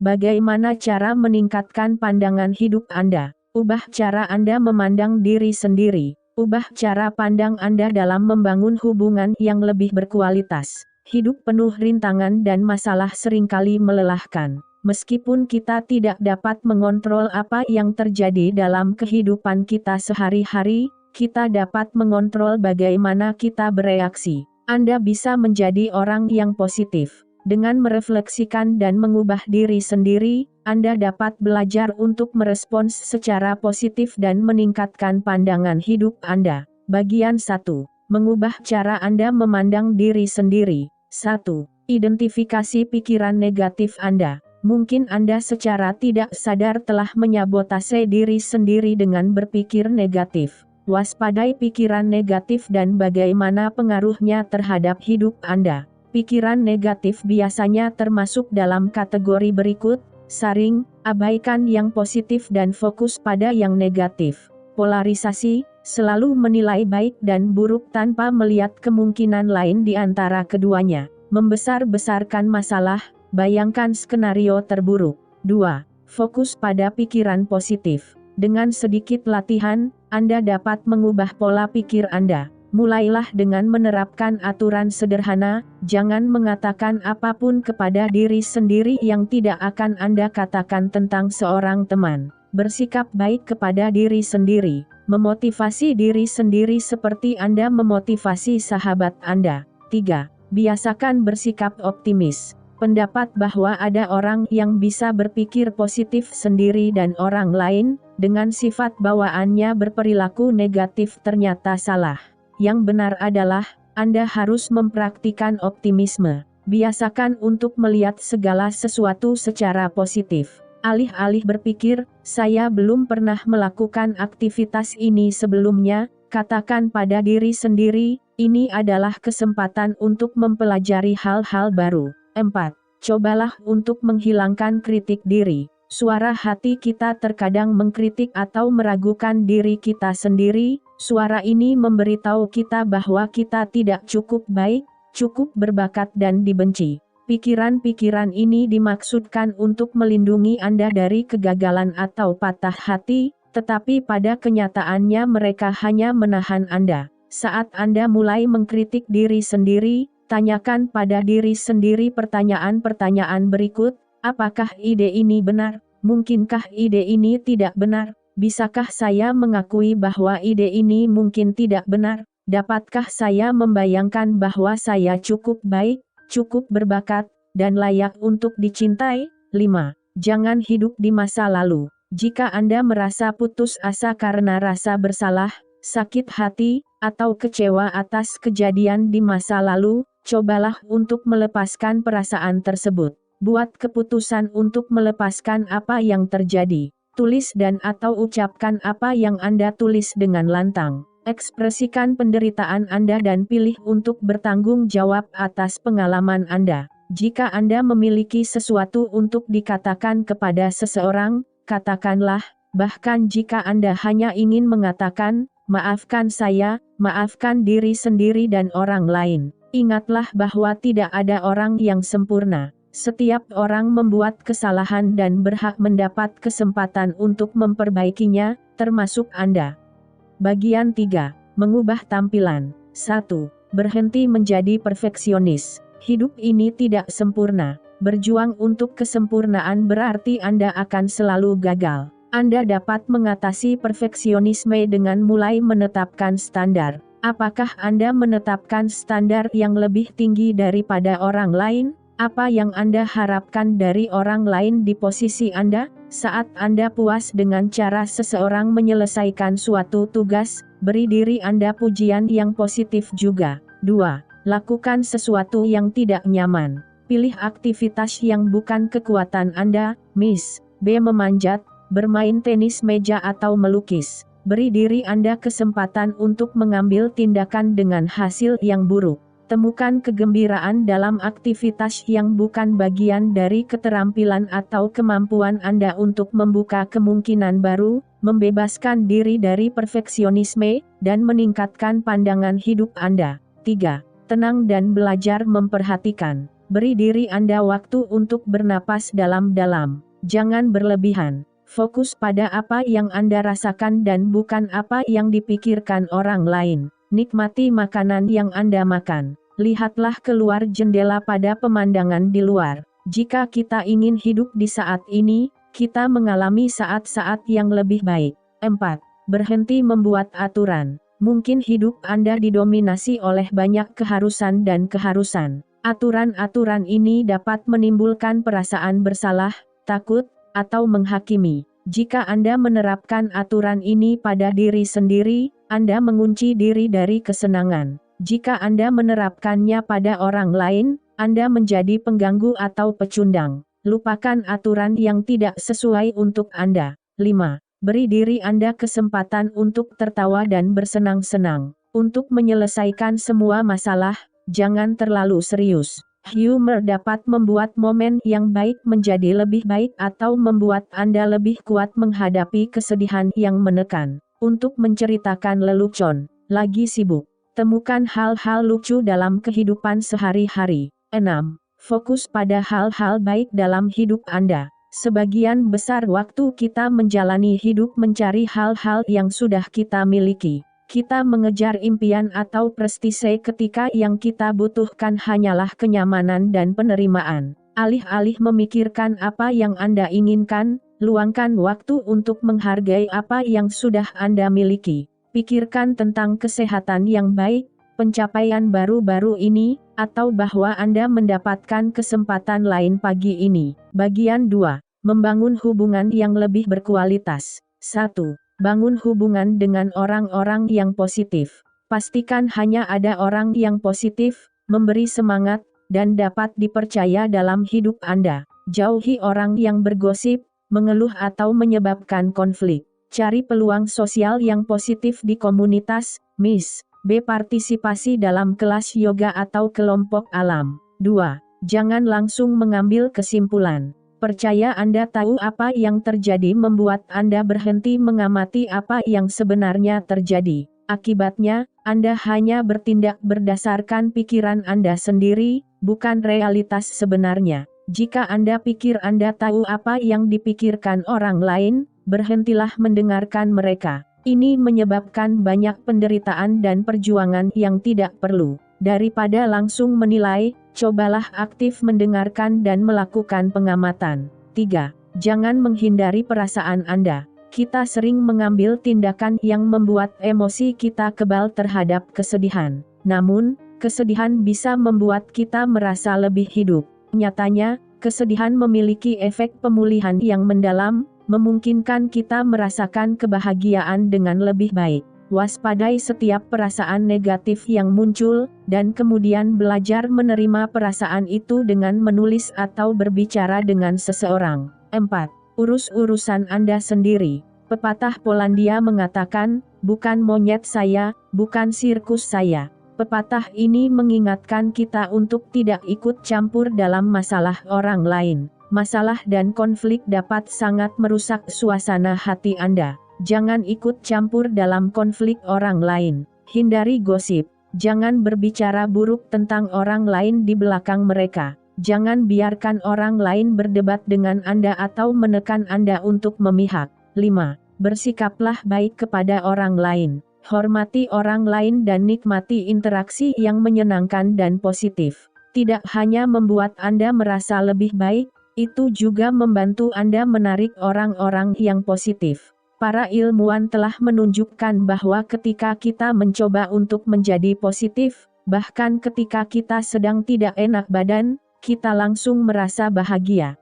Bagaimana cara meningkatkan pandangan hidup Anda? Ubah cara Anda memandang diri sendiri. Ubah cara pandang Anda dalam membangun hubungan yang lebih berkualitas. Hidup penuh rintangan dan masalah seringkali melelahkan. Meskipun kita tidak dapat mengontrol apa yang terjadi dalam kehidupan kita sehari-hari, kita dapat mengontrol bagaimana kita bereaksi. Anda bisa menjadi orang yang positif. Dengan merefleksikan dan mengubah diri sendiri, Anda dapat belajar untuk merespons secara positif dan meningkatkan pandangan hidup Anda. Bagian 1. Mengubah cara Anda memandang diri sendiri. 1. Identifikasi pikiran negatif Anda. Mungkin Anda secara tidak sadar telah menyabotase diri sendiri dengan berpikir negatif. Waspadai pikiran negatif dan bagaimana pengaruhnya terhadap hidup Anda. Pikiran negatif biasanya termasuk dalam kategori berikut: saring, abaikan yang positif dan fokus pada yang negatif. Polarisasi, selalu menilai baik dan buruk tanpa melihat kemungkinan lain di antara keduanya. Membesar-besarkan masalah, bayangkan skenario terburuk. 2. Fokus pada pikiran positif. Dengan sedikit latihan, Anda dapat mengubah pola pikir Anda. Mulailah dengan menerapkan aturan sederhana, jangan mengatakan apapun kepada diri sendiri yang tidak akan Anda katakan tentang seorang teman. Bersikap baik kepada diri sendiri, memotivasi diri sendiri seperti Anda memotivasi sahabat Anda. 3. Biasakan bersikap optimis. Pendapat bahwa ada orang yang bisa berpikir positif sendiri dan orang lain, dengan sifat bawaannya berperilaku negatif ternyata salah. Yang benar adalah, Anda harus mempraktikkan optimisme. Biasakan untuk melihat segala sesuatu secara positif. Alih-alih berpikir, saya belum pernah melakukan aktivitas ini sebelumnya, katakan pada diri sendiri, ini adalah kesempatan untuk mempelajari hal-hal baru. 4. Cobalah untuk menghilangkan kritik diri. Suara hati kita terkadang mengkritik atau meragukan diri kita sendiri. Suara ini memberitahu kita bahwa kita tidak cukup baik, cukup berbakat dan dibenci. Pikiran-pikiran ini dimaksudkan untuk melindungi Anda dari kegagalan atau patah hati, tetapi pada kenyataannya mereka hanya menahan Anda. Saat Anda mulai mengkritik diri sendiri, tanyakan pada diri sendiri pertanyaan-pertanyaan berikut. Apakah ide ini benar? Mungkinkah ide ini tidak benar? Bisakah saya mengakui bahwa ide ini mungkin tidak benar? Dapatkah saya membayangkan bahwa saya cukup baik, cukup berbakat, dan layak untuk dicintai? 5. Jangan hidup di masa lalu. Jika Anda merasa putus asa karena rasa bersalah, sakit hati, atau kecewa atas kejadian di masa lalu, cobalah untuk melepaskan perasaan tersebut. Buat keputusan untuk melepaskan apa yang terjadi. Tulis dan atau ucapkan apa yang Anda tulis dengan lantang. Ekspresikan penderitaan Anda dan pilih untuk bertanggung jawab atas pengalaman Anda. Jika Anda memiliki sesuatu untuk dikatakan kepada seseorang, katakanlah, bahkan jika Anda hanya ingin mengatakan, maafkan saya, maafkan diri sendiri dan orang lain. Ingatlah bahwa tidak ada orang yang sempurna. Setiap orang membuat kesalahan dan berhak mendapat kesempatan untuk memperbaikinya, termasuk Anda. Bagian 3. Mengubah tampilan. 1. Berhenti menjadi perfeksionis. Hidup ini tidak sempurna. Berjuang untuk kesempurnaan berarti Anda akan selalu gagal. Anda dapat mengatasi perfeksionisme dengan mulai menetapkan standar. Apakah Anda menetapkan standar yang lebih tinggi daripada orang lain? Apa yang Anda harapkan dari orang lain di posisi Anda? Saat Anda puas dengan cara seseorang menyelesaikan suatu tugas, beri diri Anda pujian yang positif juga. 2. Lakukan sesuatu yang tidak nyaman. Pilih aktivitas yang bukan kekuatan Anda, Miss. B. Memanjat, bermain tenis meja atau melukis. Beri diri Anda kesempatan untuk mengambil tindakan dengan hasil yang buruk. Temukan kegembiraan dalam aktivitas yang bukan bagian dari keterampilan atau kemampuan Anda untuk membuka kemungkinan baru, membebaskan diri dari perfeksionisme, dan meningkatkan pandangan hidup Anda. 3. Tenang dan belajar memperhatikan. Beri diri Anda waktu untuk bernapas dalam-dalam. Jangan berlebihan. Fokus pada apa yang Anda rasakan dan bukan apa yang dipikirkan orang lain. Nikmati makanan yang Anda makan. Lihatlah keluar jendela pada pemandangan di luar. Jika kita ingin hidup di saat ini, kita mengalami saat-saat yang lebih baik. 4. Berhenti membuat aturan. Mungkin hidup Anda didominasi oleh banyak keharusan dan keharusan. Aturan-aturan ini dapat menimbulkan perasaan bersalah, takut, atau menghakimi. Jika Anda menerapkan aturan ini pada diri sendiri, Anda mengunci diri dari kesenangan. Jika Anda menerapkannya pada orang lain, Anda menjadi pengganggu atau pecundang. Lupakan aturan yang tidak sesuai untuk Anda. 5. Beri diri Anda kesempatan untuk tertawa dan bersenang-senang. Untuk menyelesaikan semua masalah, jangan terlalu serius. Humor dapat membuat momen yang baik menjadi lebih baik atau membuat Anda lebih kuat menghadapi kesedihan yang menekan. Untuk menceritakan lelucon, lagi sibuk. Temukan hal-hal lucu dalam kehidupan sehari-hari. 6. Fokus pada hal-hal baik dalam hidup Anda. Sebagian besar waktu kita menjalani hidup mencari hal-hal yang sudah kita miliki. Kita mengejar impian atau prestise ketika yang kita butuhkan hanyalah kenyamanan dan penerimaan. Alih-alih memikirkan apa yang Anda inginkan, luangkan waktu untuk menghargai apa yang sudah Anda miliki. Pikirkan tentang kesehatan yang baik, pencapaian baru-baru ini, atau bahwa Anda mendapatkan kesempatan lain pagi ini. Bagian 2. Membangun hubungan yang lebih berkualitas. 1. Bangun hubungan dengan orang-orang yang positif. Pastikan hanya ada orang yang positif, memberi semangat, dan dapat dipercaya dalam hidup Anda. Jauhi orang yang bergosip, mengeluh atau menyebabkan konflik. Cari peluang sosial yang positif di komunitas, B. Partisipasi dalam kelas yoga atau kelompok alam. 2. Jangan langsung mengambil kesimpulan. Percaya Anda tahu apa yang terjadi membuat Anda berhenti mengamati apa yang sebenarnya terjadi. Akibatnya, Anda hanya bertindak berdasarkan pikiran Anda sendiri, bukan realitas sebenarnya. Jika Anda pikir Anda tahu apa yang dipikirkan orang lain, berhentilah mendengarkan mereka. Ini menyebabkan banyak penderitaan dan perjuangan yang tidak perlu. Daripada langsung menilai, cobalah aktif mendengarkan dan melakukan pengamatan. 3. Jangan menghindari perasaan Anda. Kita sering mengambil tindakan yang membuat emosi kita kebal terhadap kesedihan. Namun, kesedihan bisa membuat kita merasa lebih hidup. Nyatanya, kesedihan memiliki efek pemulihan yang mendalam, memungkinkan kita merasakan kebahagiaan dengan lebih baik. Waspadai setiap perasaan negatif yang muncul, dan kemudian belajar menerima perasaan itu dengan menulis atau berbicara dengan seseorang. 4. Urus urusan Anda sendiri. Pepatah Polandia mengatakan, bukan monyet saya, bukan sirkus saya. Pepatah ini mengingatkan kita untuk tidak ikut campur dalam masalah orang lain. Masalah dan konflik dapat sangat merusak suasana hati Anda. Jangan ikut campur dalam konflik orang lain. Hindari gosip. Jangan berbicara buruk tentang orang lain di belakang mereka. Jangan biarkan orang lain berdebat dengan Anda atau menekan Anda untuk memihak. 5. Bersikaplah baik kepada orang lain. Hormati orang lain dan nikmati interaksi yang menyenangkan dan positif. Tidak hanya membuat Anda merasa lebih baik, itu juga membantu Anda menarik orang-orang yang positif. Para ilmuwan telah menunjukkan bahwa ketika kita mencoba untuk menjadi positif, bahkan ketika kita sedang tidak enak badan, kita langsung merasa bahagia.